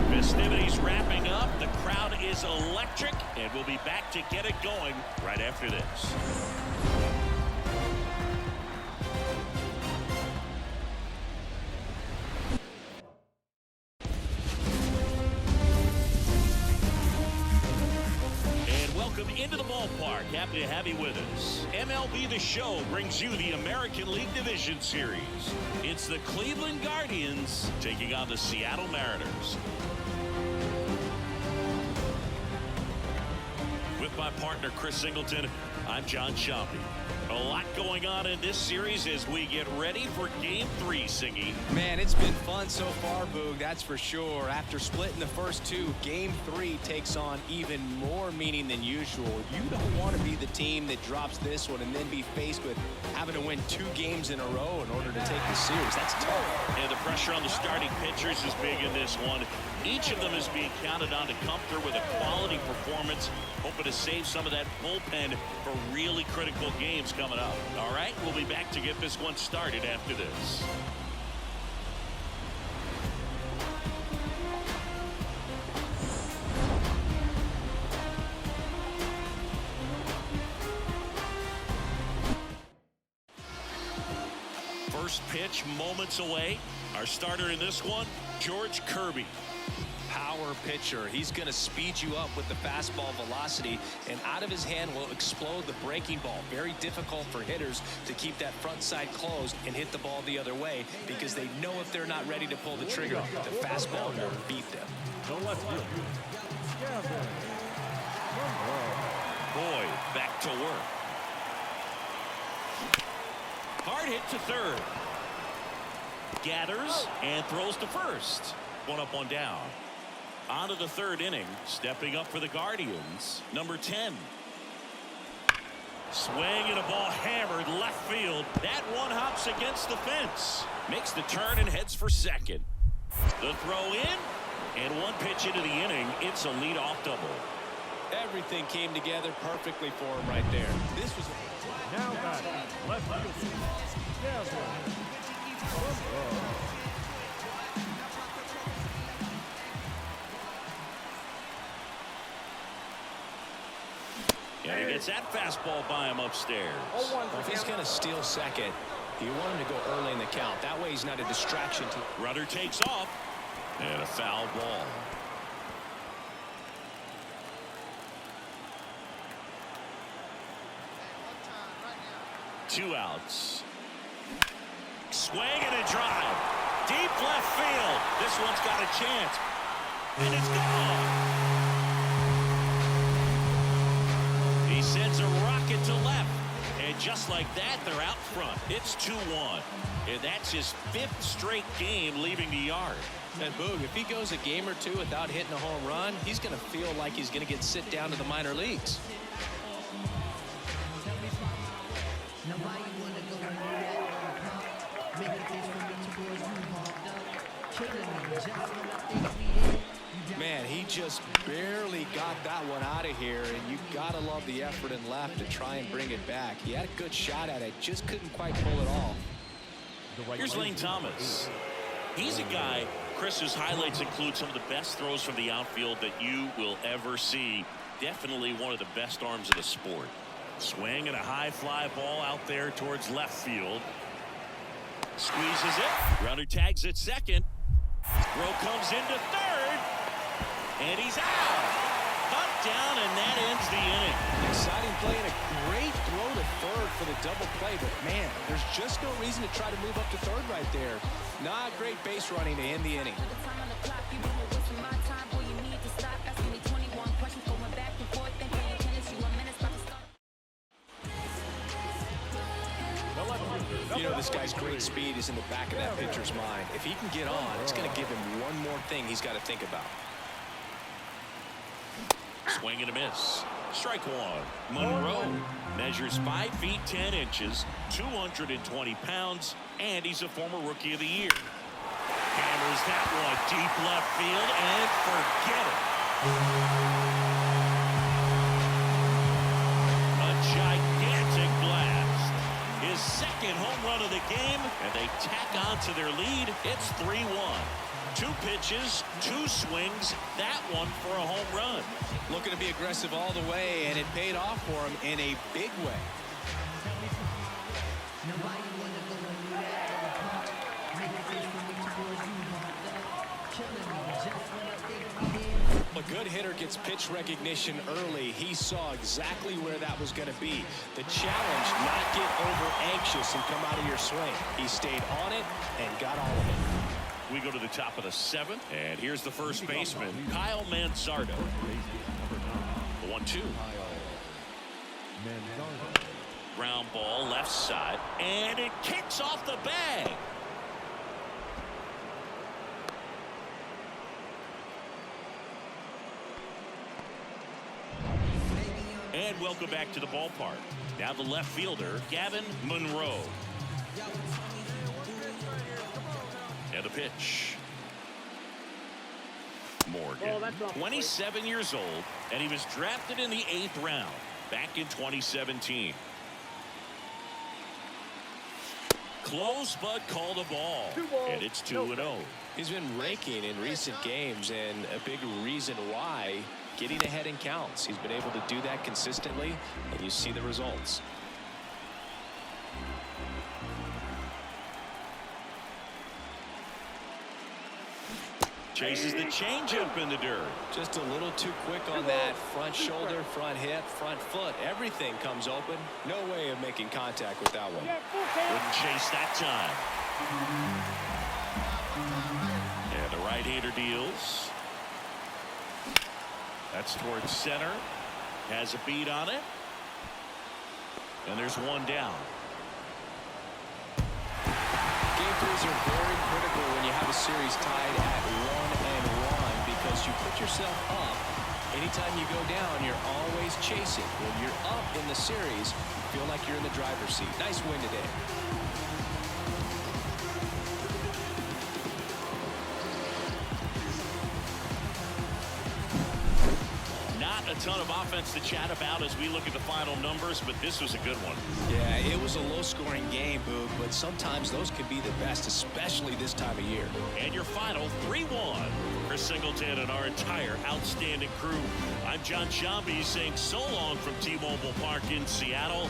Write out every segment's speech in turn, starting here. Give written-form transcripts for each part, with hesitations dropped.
Festivities wrapping up. The crowd is electric, and we'll be back to get it going right after this. Into the ballpark. Happy to have you with us. MLB The Show brings you the American League Division Series. It's the Cleveland Guardians taking on the Seattle Mariners. With my partner, Chris Singleton, I'm John Schaumpe. A lot going on in this series as we get ready for Game 3, Singy. Man, it's been fun so far, Boog, that's for sure. After splitting the first two, Game 3 takes on even more meaning than usual. You don't want to be the team that drops this one and then be faced with having to win 2 games in a row in order to take the series. That's tough. And the pressure on the starting pitchers is big in this one. Each of them is being counted on to come through with a quality performance, hoping to save some of that bullpen for really critical games coming up. All right, we'll be back to get this one started after this. First pitch moments away. Our starter in this one, George Kirby. Power pitcher. He's going to speed you up with the fastball velocity, and out of his hand will explode the breaking ball. Very difficult for hitters to keep that front side closed and hit the ball the other way because they know if they're not ready to pull the trigger, the fastball will beat them. Boy, back to work. Hard hit to third. Gathers and throws to first. 1 up, 1 down. On to the third inning. Stepping up for the Guardians, number 10. Swing and a ball hammered left field. That one hops against the fence. Makes the turn and heads for second. The throw in, and 1 pitch into the inning. It's a leadoff double. Everything came together perfectly for him right there. This was now back left field. Yeah, he gets that fastball by him upstairs. Well, if he's going to steal second, you want him to go early in the count. That way he's not a distraction to. Runner takes off, and a foul ball. Two outs. Swing and a drive. Deep left field. This one's got a chance. And it's gone. He sends a rocket to left. And just like that, they're out front. It's 2-1. And that's his 5th straight game leaving the yard. And Boog, if he goes a game or 2 without hitting a home run, he's going to feel like he's going to get sit down to the minor leagues. Man, he just barely got that one out of here, and you gotta love the effort in left to try and bring it back. He had a good shot at it, just couldn't quite pull it off. Here's Lane Thomas. He's a guy, Chris, whose highlights include some of the best throws from the outfield that you will ever see. Definitely one of the best arms of the sport. Swing and a high fly ball out there towards left field. Squeezes it. Runner tags at second. Throw comes into third. And he's out. Bunt down, and that ends the inning. Exciting play and a great throw to third for the double play. But, man, there's just no reason to try to move up to third right there. Not great base running to end the inning. You know, this guy's great speed is in the back of that pitcher's mind. If he can get on, it's going to give him one more thing he's got to think about. Swing and a miss. Strike one. Monroe measures 5 feet 10 inches, 220 pounds, and he's a former Rookie of the Year. Hammers that one deep left field and forget it. A gigantic blast. His second home run of the game, and they tack on to their lead. It's 3-1. 2 pitches, 2 swings, that one for a home run. Looking to be aggressive all the way, and it paid off for him in a big way. A good hitter gets pitch recognition early. He saw exactly where that was going to be. The challenge, not get over anxious and come out of your swing. He stayed on it and got all of it. We go to the top of the 7th, and here's the first baseman, Kyle Manzardo. The 1-2. Ground ball left side, and it kicks off the bag. And welcome back to the ballpark. Now the left fielder, Gavin Monroe. And the pitch. Morgan, 27 years old, and he was drafted in the 8th round back in 2017. Close, but called a ball. And it's 2-0. He's been raking in recent games, and a big reason why, getting ahead in counts. He's been able to do that consistently, and you see the results. Chases the changeup in the dirt. Just a little too quick on that front shoulder, front hip, front foot. Everything comes open. No way of making contact with that one. Wouldn't chase that time. And the right-hander deals. That's towards center. Has a beat on it. And there's one down. Game threes are very critical when you have a series tied at 1-1 because you put yourself up. Anytime you go down, you're always chasing. When you're up in the series, you feel like you're in the driver's seat. Nice win today. A ton of offense to chat about as we look at the final numbers, but this was a good one. Yeah, it was a low-scoring game, Boog, but sometimes those can be the best, especially this time of year. And your final 3-1. Chris Singleton and our entire outstanding crew. I'm John Shambi saying so long from T-Mobile Park in Seattle.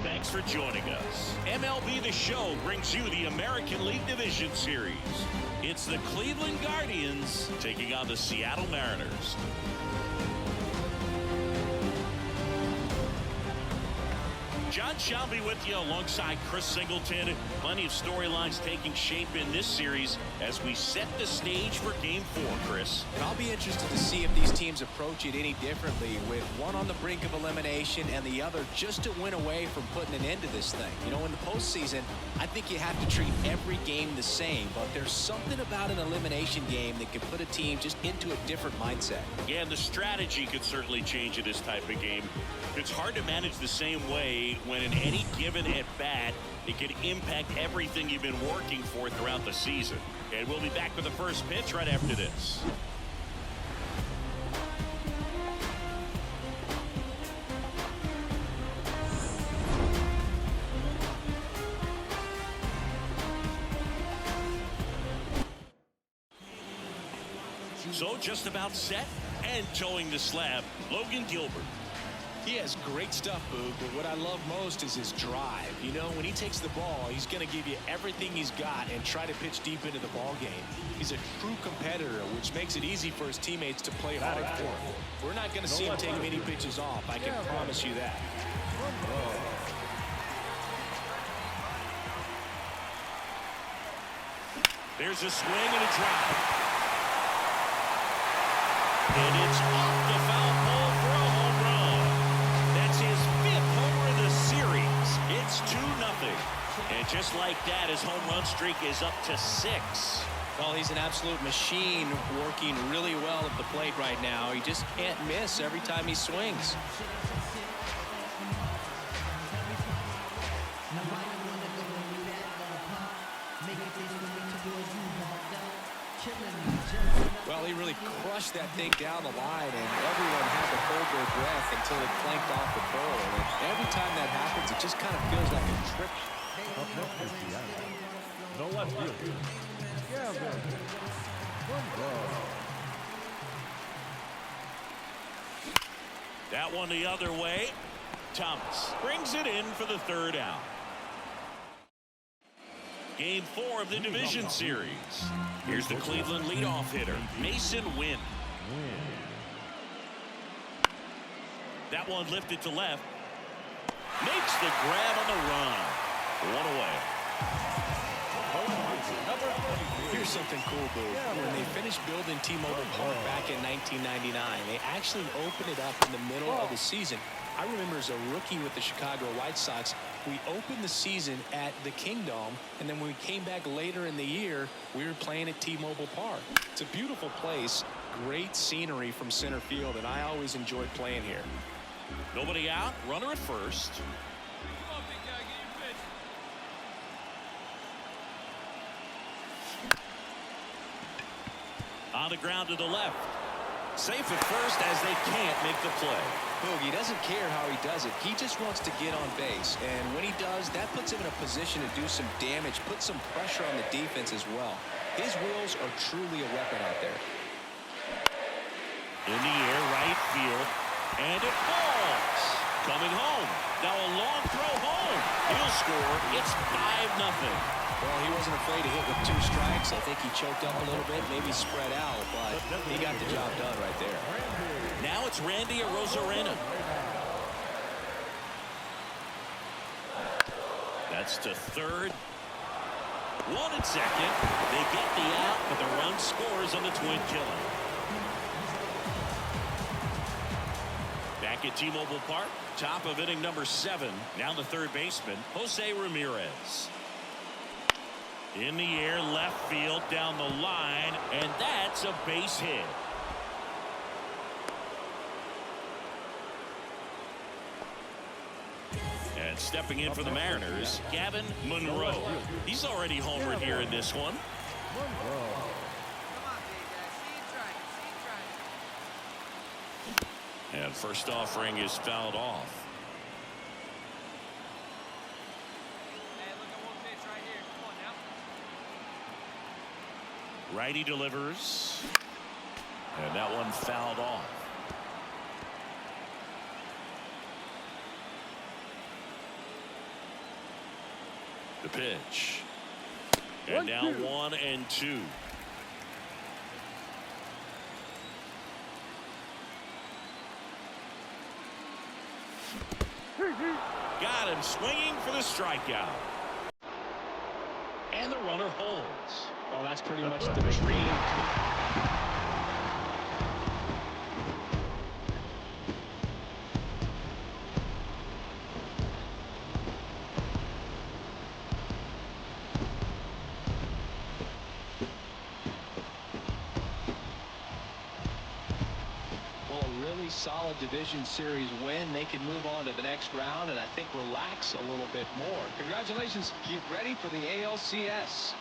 Thanks for joining us. MLB The Show brings you the American League Division Series. It's the Cleveland Guardians taking on the Seattle Mariners. John Shelby with you alongside Chris Singleton. Plenty of storylines taking shape in this series as we set the stage for Game 4, Chris. And I'll be interested to see if these teams approach it any differently, with one on the brink of elimination and the other just a win away from putting an end to this thing. You know, in the postseason, I think you have to treat every game the same, but there's something about an elimination game that can put a team just into a different mindset. Yeah, and the strategy could certainly change in this type of game. It's hard to manage the same way when in any given at-bat, it can impact everything you've been working for throughout the season. And we'll be back with the first pitch right after this. So just about set and towing the slab, Logan Gilbert. He has great stuff, Boog, but what I love most is his drive. You know, when he takes the ball, he's going to give you everything he's got and try to pitch deep into the ball game. He's a true competitor, which makes it easy for his teammates to play hard for him. We're not going to see him take many pitches off, I can promise you that. There's a swing and a drive. And it's off the foul pole for a home run. That's his 5th homer of the series. It's 2-0. And just like that, his home run streak is up to 6. Well, he's an absolute machine, working really well at the plate right now. He just can't miss every time he swings. Well, he really crushed that thing down the line, and everyone had to hold their breath until it clanked off the pole. And every time that happens, it just kind of feels like a trick. Up next is the Yankees. The left fielder, Gavin. That one the other way. Thomas brings it in for the 3rd out. Game 4 of the division series. Here's the Cleveland leadoff hitter, Mason Wynn. That one lifted to left. Makes the grab on the run. 1 away. Here's something cool, Boo. When they finished building T-Mobile Park back in 1999, they actually opened it up in the middle of the season. I remember as a rookie with the Chicago White Sox, we opened the season at the Kingdome, and then when we came back later in the year, we were playing at T-Mobile Park. It's a beautiful place, great scenery from center field, and I always enjoyed playing here. Nobody out, runner at first. On the ground to the left. Safe at first as they can't make the play. Boogie doesn't care how he does it. He just wants to get on base. And when he does, that puts him in a position to do some damage, put some pressure on the defense as well. His wheels are truly a weapon out there. In the air, right field. And it falls. Coming home. Now a long throw home. He'll score. It's 5-0. Well, he wasn't afraid to hit with 2 strikes. I think he choked up a little bit, maybe spread out, but he got the job done right there. Now it's Randy Arozarena. That's to 3rd. 1 and 2nd. They get the out, but the run scores on the twin killer. Back at T-Mobile Park, top of inning number 7. Now the 3rd baseman, Jose Ramirez. In the air, left field, down the line, and that's a base hit. And stepping in for the Mariners, Gavin Monroe. He's already homered here in this one. And first offering is fouled off. Righty delivers. And that one fouled off. The pitch. And now 1-2. Got him swinging for the strikeout. And the runner holds. Well, that's pretty much the dream. Well, a really solid division series win. They can move on to the next round and I think relax a little bit more. Congratulations. Get ready for the ALCS.